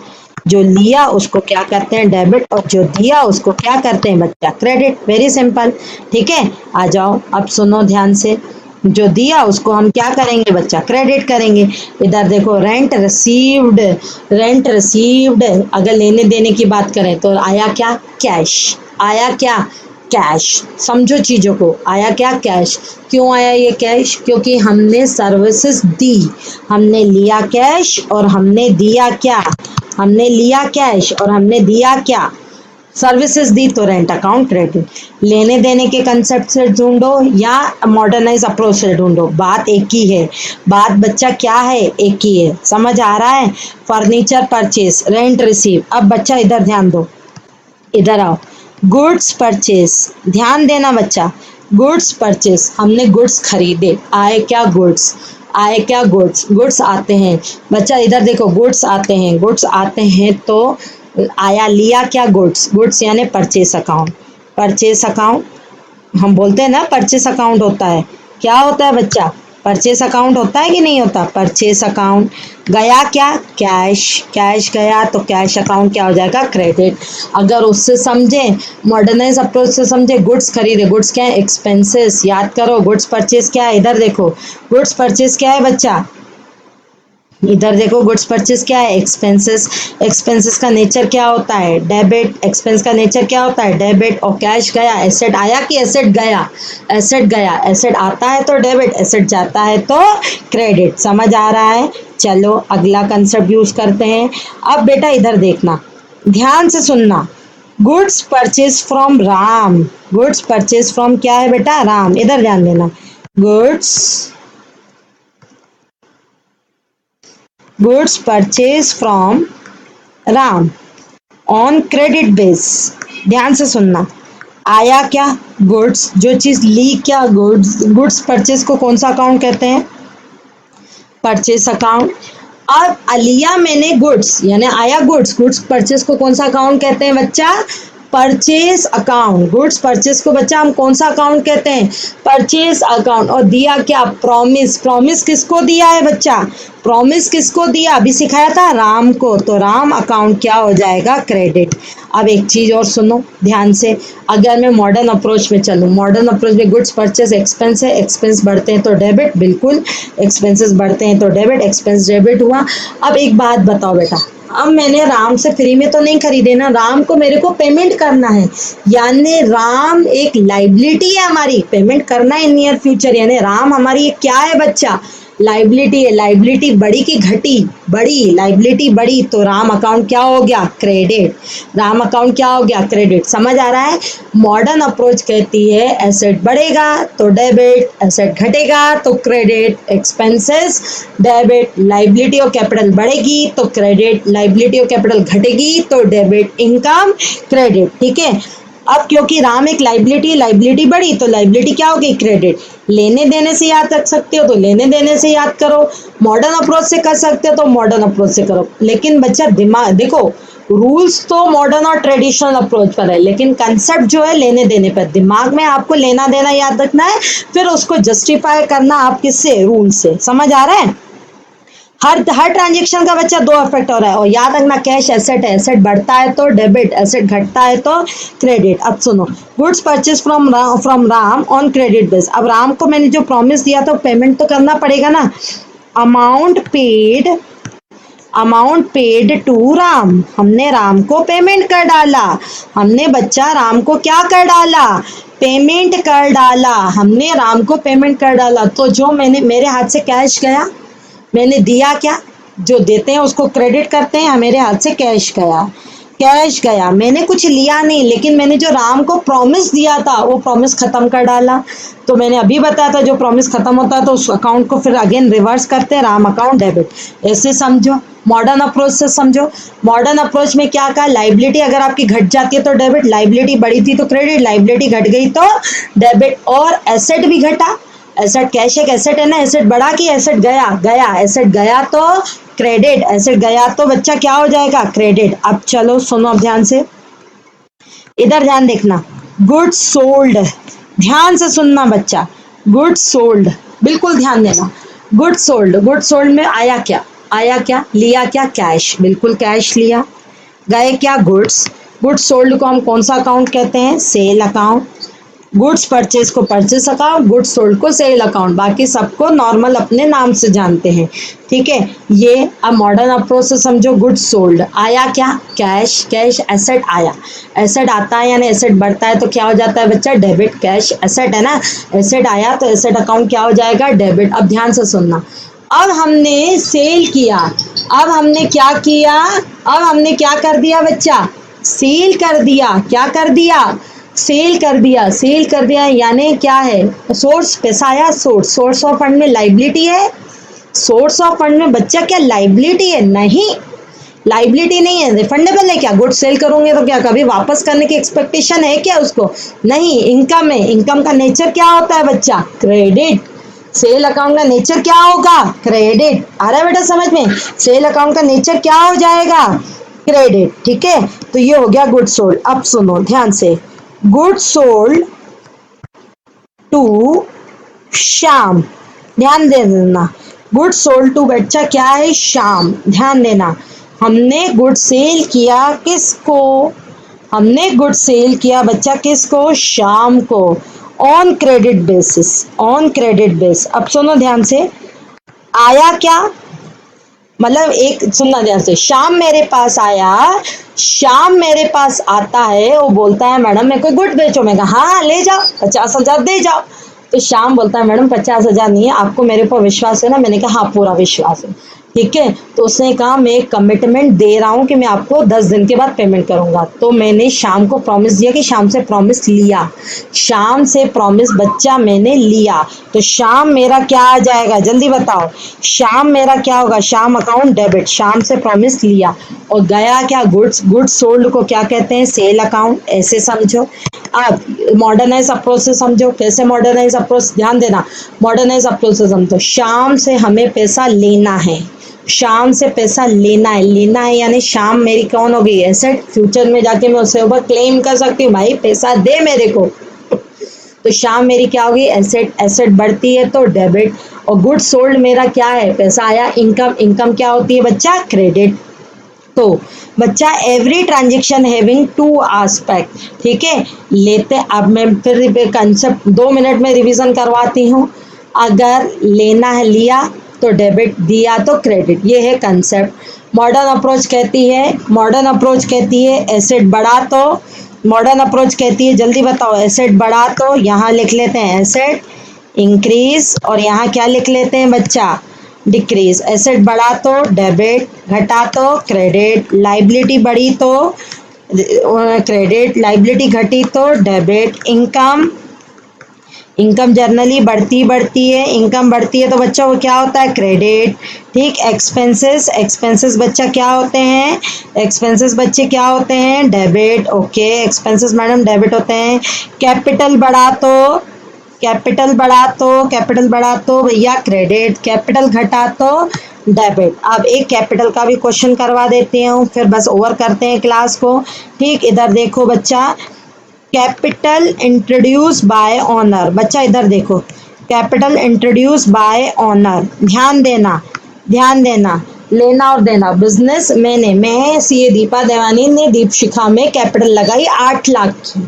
जो लिया उसको क्या करते हैं? डेबिट। और जो दिया उसको क्या करते हैं बच्चा? क्रेडिट। वेरी सिंपल, ठीक है। आ जाओ, अब सुनो ध्यान से, जो दिया उसको हम क्या करेंगे बच्चा? क्रेडिट करेंगे। इधर देखो, रेंट रिसीव्ड, रेंट रिसीव्ड, अगर लेने देने की बात करें तो आया क्या? कैश। आया क्या? कैश। समझो चीजों को, आया क्या? कैश। क्यों आया ये कैश? क्योंकि हमने सर्विसेज दी, हमने लिया कैश और हमने दिया क्या? हमने लिया कैश और हमने दिया क्या? सर्विसेज दी, तो रेंट अकाउंट क्रेडिट। लेने देने के कंसेप्ट से ढूंढो या मॉडर्नाइज अप्रोच से ढूंढो, बात एक ही है। बात बच्चा क्या है? एक ही है। समझ आ रहा है? Furniture purchase, rent receive. अब बच्चा इधर ध्यान दो, इधर आओ, गुड्स परचेज, ध्यान देना बच्चा। गुड्स परचेज, हमने गुड्स खरीदे, आए क्या? गुड्स। आए क्या? गुड्स। गुड्स आते हैं बच्चा, इधर देखो, गुड्स आते हैं, गुड्स आते हैं तो आया, लिया क्या? गुड्स। गुड्स यानी परचेस अकाउंट। परचेस अकाउंट, हम बोलते हैं ना परचेस अकाउंट होता है, क्या होता है बच्चा? परचेस अकाउंट होता है कि नहीं होता? Purchase account. गया क्या? कैश। कैश गया, तो कैश अकाउंट क्या हो जाएगा? क्रेडिट। अगर उससे समझे, मॉडर्नाइज अप्रोच से समझे, गुड्स खरीदे, गुड्स क्या है? एक्सपेंसेस। याद करो, गुड्स परचेज क्या है? इधर देखो, गुड्स परचेज क्या है बच्चा? इधर देखो, गुड्स परचेज क्या है? एक्सपेंसेस। एक्सपेंसेस का नेचर क्या होता है? डेबिट। एक्सपेंस का नेचर क्या होता है? डेबिट। और कैश गया, एसेट आया कि एसेट गया? एसेट गया। एसेट आता है तो डेबिट, एसेट जाता है तो क्रेडिट। समझ आ रहा है? चलो अगला कंसेप्ट यूज करते हैं। अब बेटा इधर देखना, ध्यान से सुनना, goods purchase from Ram. Goods purchase from क्या है बेटा? राम। इधर ध्यान देना, goods purchase from Ram on credit base. ध्यान से सुनना, आया क्या? गुड्स। जो चीज ली क्या? गुड्स। गुड्स परचेज को कौन सा अकाउंट कहते हैं? Purchase account. अब लिया मैंने गुड्स, यानी आया गुड्स। गुड्स परचेज को कौन सा अकाउंट कहते हैं बच्चा? Purchase account. गुड्स परचेज को बच्चा हम कौन सा अकाउंट कहते हैं? Purchase account. और दिया क्या? प्रॉमिस। प्रॉमिस किसको दिया है बच्चा? प्रॉमिस किसको दिया? अभी सिखाया था, राम को। तो राम अकाउंट क्या हो जाएगा? क्रेडिट। अब एक चीज और सुनो ध्यान से, अगर मैं मॉडर्न अप्रोच में चलूँ, मॉडर्न अप्रोच में गुड्स परचेज एक्सपेंस है, एक्सपेंस बढ़ते हैं तो डेबिट, बिल्कुल, एक्सपेंसेस बढ़ते हैं तो डेबिट, एक्सपेंस डेबिट हुआ। अब एक बात बताओ बेटा, अब मैंने राम से फ्री में तो नहीं खरीदे ना, राम को मेरे को पेमेंट करना है, यानी राम एक लाइबिलिटी है हमारी, पेमेंट करना है नियर फ्यूचर, यानी राम हमारी एक क्या है बच्चा? लाइबिलिटी है। लाइबिलिटी बढ़ी कि घटी? बढ़ी। लाइबिलिटी बढ़ी तो राम अकाउंट क्या हो गया? क्रेडिट। राम अकाउंट क्या हो गया? क्रेडिट। समझ आ रहा है? मॉडर्न अप्रोच कहती है एसेट बढ़ेगा तो डेबिट, एसेट घटेगा तो क्रेडिट, एक्सपेंसेस डेबिट, लाइबिलिटी और कैपिटल बढ़ेगी तो क्रेडिट, लाइबिलिटी और कैपिटल घटेगी तो डेबिट, इनकम क्रेडिट। ठीक है। अब क्योंकि राम एक लाइबिलिटी, लाइबिलिटी बढ़ी तो लाइबिलिटी क्या होगी? क्रेडिट। लेने देने से याद रख सकते हो तो लेने देने से याद करो, मॉडर्न अप्रोच से कर सकते हो तो मॉडर्न अप्रोच से करो। लेकिन बच्चा दिमाग देखो, रूल्स तो मॉडर्न और ट्रेडिशनल अप्रोच पर है, लेकिन कंसेप्ट जो है लेने देने पर, दिमाग में आपको लेना देना याद रखना है, फिर उसको जस्टिफाई करना आप किससे? रूल से। समझ आ रहा है? हर ट्रांजेक्शन का बच्चा दो इफेक्ट हो रहा है। और याद रखना कैश एसेट है, एसेट बढ़ता है तो डेबिट, एसेट घटता है तो क्रेडिट। अब सुनो, goods purchase from Ram on credit base. अब राम को मैंने जो प्रॉमिस दिया था पेमेंट तो करना पड़ेगा ना। अमाउंट पेड टू राम, हमने राम को पेमेंट कर डाला। हमने बच्चा राम को क्या कर डाला, पेमेंट कर डाला। हमने राम को पेमेंट कर डाला तो जो मैंने मेरे हाथ से कैश गया, मैंने दिया क्या, जो देते हैं उसको क्रेडिट करते हैं, मेरे हाथ से कैश गया, मैंने कुछ लिया नहीं, लेकिन मैंने जो राम को प्रॉमिस दिया था वो प्रॉमिस खत्म कर डाला। तो मैंने अभी बताया था जो प्रॉमिस खत्म होता है तो उस अकाउंट को फिर अगेन रिवर्स करते हैं, राम अकाउंट डेबिट। ऐसे समझो, मॉडर्न अप्रोच से समझो। मॉडर्न अप्रोच में क्या कहा, लाइबिलिटी अगर आपकी घट जाती है तो डेबिट, लाइबिलिटी बढ़ी थी तो क्रेडिट, लाइबिलिटी घट गई तो डेबिट। और एसेट भी घटा, एसेट कैश एक एसेट है ना, एसेट बढ़ा कि एसेट गया, एसेट गया तो क्रेडिट, एसेट गया तो बच्चा क्या हो जाएगा, क्रेडिट। अब चलो सुनो, अब ध्यान से इधर ध्यान देखना। गुड्स सोल्ड, ध्यान से सुनना बच्चा, गुड्स सोल्ड, बिल्कुल ध्यान देना। गुड्स सोल्ड में आया क्या, लिया क्या, कैश, बिल्कुल कैश लिया। गए क्या, गुड्स सोल्ड को हम कौन सा अकाउंट कहते हैं, सेल अकाउंट। गुड्स परचेज को परचेज अकाउंट, गुड्स सोल्ड को सेल अकाउंट, बाकी सबको नॉर्मल अपने नाम से जानते हैं। ठीक है, ये अब मॉडर्न अप्रोच से समझो। गुड्स सोल्ड, आया क्या, कैश एसेट आया, एसेट आता है यानी एसेट बढ़ता है तो क्या हो जाता है बच्चा, डेबिट। कैश एसेट है ना, एसेट आया तो एसेट अकाउंट क्या हो जाएगा, डेबिट। अब ध्यान से सुनना, अब हमने सेल किया, अब हमने क्या किया, अब हमने क्या कर दिया बच्चा, सेल कर दिया। क्या कर दिया, सेल कर दिया यानी क्या है, सोर्स, पैसा आया, सोर्स ऑफ फंड में लाइबिलिटी है, सोर्स ऑफ फंड में बच्चा क्या लाइबिलिटी है, नहीं, लाइबिलिटी नहीं है, रिफंडेबल है क्या, गुड सेल करोगे तो क्या कभी वापस करने की एक्सपेक्टेशन है क्या उसको, नहीं, इनकम है, इनकम का नेचर क्या होता है बच्चा, क्रेडिट। सेल अकाउंट का नेचर क्या होगा, क्रेडिट। आ रहा है बेटा समझ में, सेल अकाउंट का नेचर क्या हो जाएगा, क्रेडिट। ठीक है, तो ये हो गया गुड सोल्ड। अब सुनो ध्यान से, गुड सोल्ड टू श्याम, ध्यान दे देना, गुड सोल्ड टू बच्चा क्या है, श्याम, ध्यान देना। हमने गुड सेल किया किसको, हमने गुड सेल किया बच्चा किसको, श्याम को, on credit basis, on credit base. अब सुनो ध्यान से, आया क्या, मतलब एक सुनना ध्यान से, शाम मेरे पास आया, शाम मेरे पास आता है, वो बोलता है मैडम मेरे को गुड बेचो, मैं कहा हाँ ले जाओ, 50,000 दे जाओ। तो शाम बोलता है मैडम 50,000 नहीं है, आपको मेरे ऊपर विश्वास है ना, मैंने कहा हाँ पूरा विश्वास है। ठीक है, तो उसने कहा मैं एक कमिटमेंट दे रहा हूँ कि मैं आपको 10 दिन के बाद पेमेंट करूंगा। तो मैंने शाम को प्रॉमिस दिया कि शाम से प्रॉमिस लिया, शाम से प्रॉमिस बच्चा मैंने लिया, तो शाम मेरा क्या आ जाएगा, जल्दी बताओ, शाम मेरा क्या होगा, शाम अकाउंट डेबिट, शाम से प्रॉमिस लिया। और गया क्या, गुड्स सोल्ड को क्या कहते हैं, सेल अकाउंट। ऐसे समझो। अब मॉडर्नाइज अप्रोच से समझो, कैसे मॉडर्नाइज अप्रोच, ध्यान देना, मॉडर्नाइज अप्रोच से समझो, शाम से हमें पैसा लेना है, शाम से पैसा लेना है यानी शाम मेरी कौन होगी, एसेट, फ्यूचर में जाके मैं उससे ऊपर क्लेम कर सकती हूँ भाई पैसा दे मेरे को। तो शाम मेरी क्या होगी, एसेट, एसेट बढ़ती है तो डेबिट। और गुड सोल्ड मेरा क्या है, पैसा आया, इनकम, इनकम क्या होती है बच्चा, क्रेडिट। तो बच्चा every transaction having to aspect, ठीक है, लेते, अब मैं फिर कंसेप्ट 2 मिनट में रिवीजन करवाती हूँ। अगर लेना है, लिया तो डेबिट, दिया तो क्रेडिट, ये है कंसेप्ट। मॉडर्न अप्रोच कहती है एसेट बढ़ा तो, मॉडर्न अप्रोच कहती है, जल्दी बताओ, एसेट बढ़ा तो यहाँ लिख लेते हैं एसेट इंक्रीज, और यहाँ क्या लिख लेते हैं बच्चा, डिक्रीज। एसेट बढ़ा तो डेबिट, घटा तो क्रेडिट, लाइबिलिटी बढ़ी तो क्रेडिट, लाइबिलिटी घटी तो डेबिट। इनकम, इनकम जनरली बढ़ती है, इनकम बढ़ती है तो बच्चा वो क्या होता है, क्रेडिट। ठीक, एक्सपेंसेस, एक्सपेंसेस बच्चा क्या होते हैं, एक्सपेंसेस बच्चे क्या होते हैं, debit. Okay, expenses madam debit होते हैं। कैपिटल बढ़ा तो भैया क्रेडिट, कैपिटल घटा तो डेबिट। अब एक कैपिटल का भी क्वेश्चन करवा देती हूँ, फिर बस ओवर करते हैं क्लास को। ठीक, इधर देखो बच्चा, कैपिटल इंट्रोड्यूस बाय ऑनर, बच्चा इधर देखो, कैपिटल इंट्रोड्यूस बाय ऑनर, ध्यान देना, ध्यान देना, लेना और देना। बिजनेस मैं सीए दीपा देवानी ने दीपशिखा में कैपिटल लगाई 8 लाख की।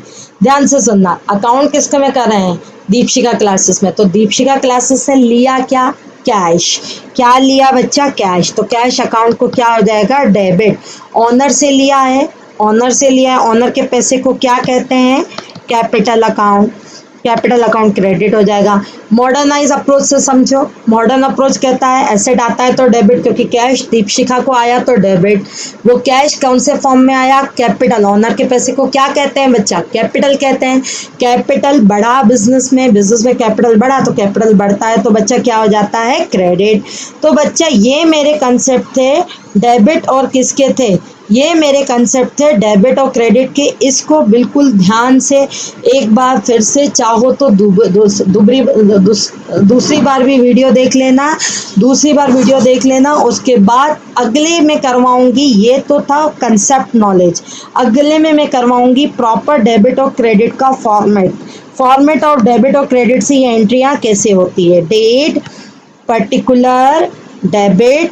ध्यान से सुनना, अकाउंट किसके में कर रहे हैं? दीपशिखा क्लासेस में। तो दीपशिखा क्लासेस से लिया क्या? कैश। क्या लिया बच्चा? कैश। तो कैश अकाउंट को क्या हो जाएगा? डेबिट। ऑनर से लिया है, ऑनर से लिया है, ऑनर के पैसे को क्या कहते हैं? Capital account. Capital account credit हो जाएगा। मॉडर्नाइज अप्रोच से समझो। मॉडर्न अप्रोच कहता है एसेट आता है तो डेबिट, क्योंकि कैश दीपशिखा को आया तो डेबिट। वो कैश कौन से फॉर्म में आया? कैपिटल। ऑनर के पैसे को क्या कहते हैं बच्चा? कैपिटल कहते हैं। कैपिटल बढ़ा बिजनेस में कैपिटल बढ़ा तो कैपिटल बढ़ता है तो बच्चा क्या हो जाता है? क्रेडिट। तो बच्चा ये मेरे कंसेप्ट थे डेबिट और किसके थे? ये मेरे कंसेप्ट थे डेबिट और क्रेडिट के। इसको बिल्कुल ध्यान से एक बार फिर से चाहो तो दूसरी बार भी वीडियो देख लेना, दूसरी बार वीडियो देख लेना। उसके बाद अगले में करवाऊंगी, ये तो था कंसेप्ट नॉलेज, अगले में मैं करवाऊंगी प्रॉपर डेबिट और क्रेडिट का फॉर्मेट और डेबिट और क्रेडिट से ये एंट्रियां कैसे होती है। Date, particular, debit,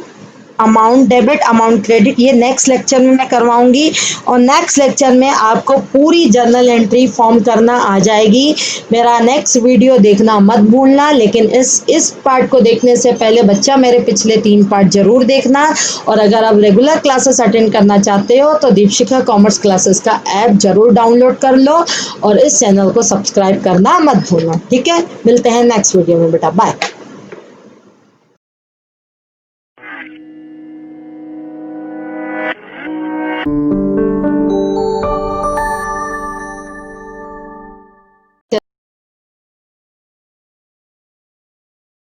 amount debit, amount credit, ये नेक्स्ट लेक्चर में मैं करवाऊंगी। और नेक्स्ट लेक्चर में आपको पूरी जर्नल एंट्री फॉर्म करना आ जाएगी। मेरा नेक्स्ट वीडियो देखना मत भूलना, लेकिन इस पार्ट को देखने से पहले बच्चा मेरे पिछले 3 पार्ट जरूर देखना। और अगर आप रेगुलर क्लासेस अटेंड करना चाहते हो तो दीपशिखा कॉमर्स क्लासेस का ऐप जरूर डाउनलोड कर लो और इस चैनल को सब्सक्राइब करना मत भूलना। ठीक है, मिलते हैं नेक्स्ट वीडियो में बेटा, बाय। Thank you.